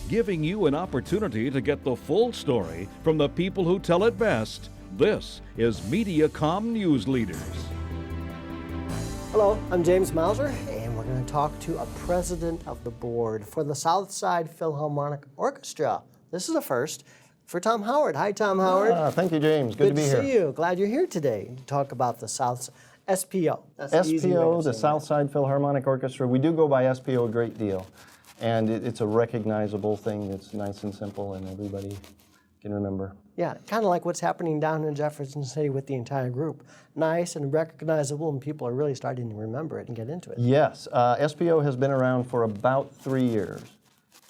giving you an opportunity to get the full story from the people who tell it best. This is Mediacom Newsleaders. Hello, I'm James Mauser, and we're going to talk to a president of the board for the Southside Philharmonic Orchestra. This is a first for Thom Howard. Hi, Thom Howard. Thank you, James. Good to be here. Good to see you. Glad you're here today to talk about the South SPO. That's SPO, the Southside Philharmonic Orchestra. We do go by SPO a great deal, and it's a recognizable thing that's nice and simple, and everybody can remember. Yeah, kind of like what's happening down in Jefferson City with the entire group. Nice and recognizable, and people are really starting to remember it and get into it. Yes, SPO has been around for about 3 years,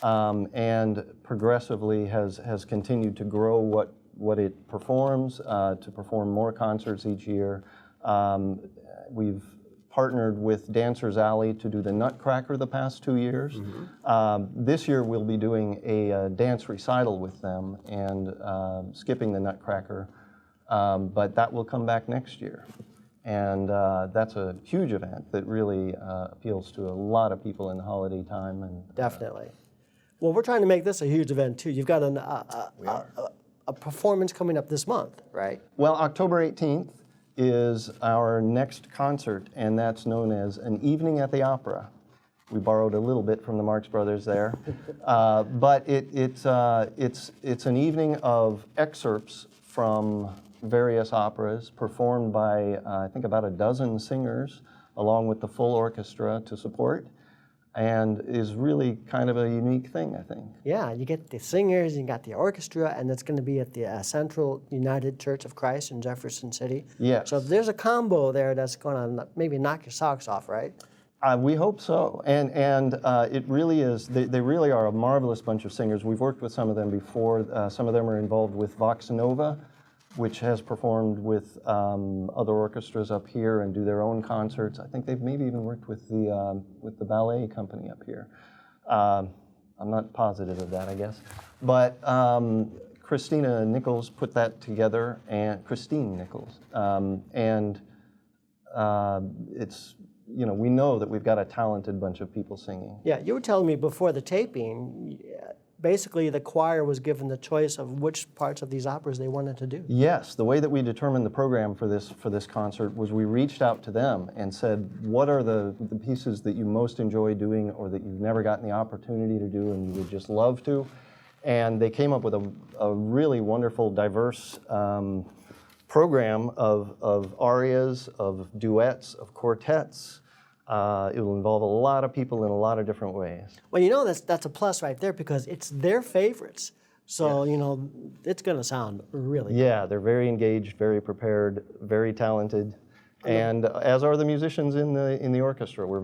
and progressively has continued to grow what it performs, to perform more concerts each year. We've partnered with Dancers Alley to do the Nutcracker the past 2 years. Mm-hmm. This year we'll be doing a dance recital with them and skipping the Nutcracker, but that will come back next year. And that's a huge event that really appeals to a lot of people in the holiday time. And definitely. Well, we're trying to make this a huge event too. You've got a performance coming up this month, right? Well, October 18th is our next concert, and that's known as An Evening at the Opera. We borrowed a little bit from the Marx Brothers there, but it's an evening of excerpts from various operas performed by I think about a dozen singers, along with the full orchestra to support, and is really kind of a unique thing, I think. Yeah, you get the singers, you got the orchestra, and it's going to be at the Central United Church of Christ in Jefferson City. Yes. So there's a combo there that's going to maybe knock your socks off, right? We hope so, and it really is. They really are a marvelous bunch of singers. We've worked with some of them before. Some of them are involved with Vox Nova, which has performed with other orchestras up here and do their own concerts. I think they've maybe even worked with the ballet company up here. I'm not positive of that, I guess. But Christina Nichols put that together, and Christine Nichols. It's, you know, we know that we've got a talented bunch of people singing. Yeah, you were telling me before the taping, basically the choir was given the choice of which parts of these operas they wanted to do. Yes, the way that we determined the program for this concert was we reached out to them and said, what are the pieces that you most enjoy doing or that you've never gotten the opportunity to do and you would just love to? And they came up with a really wonderful, diverse program of arias, of duets, of quartets. It will involve a lot of people in a lot of different ways. Well, you know, that's a plus right there because it's their favorites. So, yes, you know, it's going to sound really good. Yeah, they're very engaged, very prepared, very talented. And as are the musicians in the orchestra. We're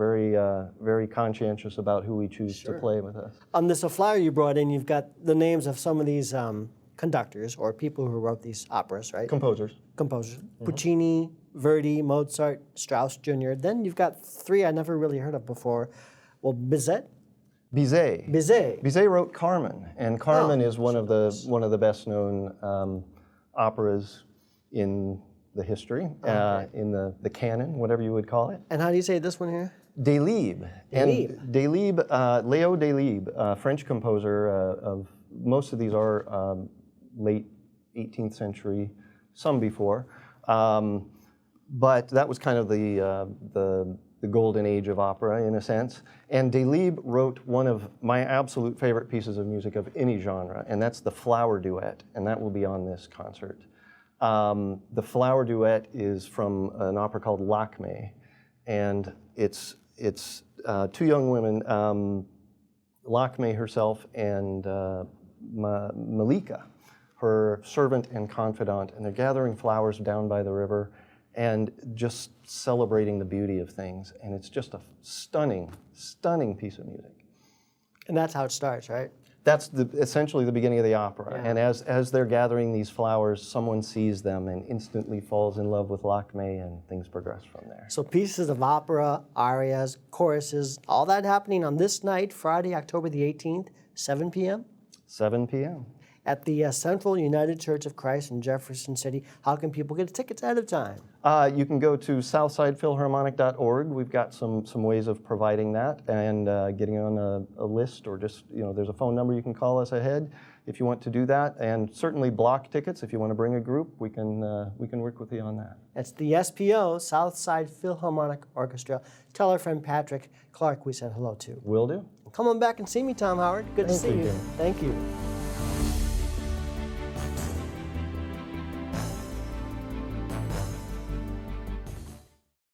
very conscientious about who we choose to play with us. On this flyer you brought in, you've got the names of some of these conductors or people who wrote these operas, right? Composers. Mm-hmm. Puccini, Verdi, Mozart, Strauss Jr. Then you've got three I never really heard of before. Well, Bizet wrote Carmen, and Carmen is one of the best known operas in the history, in the canon, whatever you would call it. And how do you say this one here? Delibes. Leo Delibes, French composer. Of most of these are late 18th century, some before. But that was kind of the golden age of opera, in a sense. And Delibes wrote one of my absolute favorite pieces of music of any genre, and that's the Flower Duet, and that will be on this concert. The Flower Duet is from an opera called Lakme, and it's two young women, Lakme herself and Malika, her servant and confidant, and they're gathering flowers down by the river and just celebrating the beauty of things. And it's just a stunning, stunning piece of music. And that's how it starts, right? That's essentially the beginning of the opera. Yeah. And as they're gathering these flowers, someone sees them and instantly falls in love with Lakme, and things progress from there. So pieces of opera, arias, choruses, all that happening on this night, Friday, October the 18th, 7 p.m.? 7 p.m. at the Central United Church of Christ in Jefferson City. How can people get tickets ahead of time? You can go to southsidephilharmonic.org. We've got some ways of providing that and getting on a list, or just, there's a phone number you can call us ahead if you want to do that. And certainly block tickets if you want to bring a group. We can work with you on that. That's the SPO, Southside Philharmonic Orchestra. Tell our friend Patrick Clark we said hello to. Will do. Come on back and see me, Thom Howard. Good to see you. Jim. Thank you.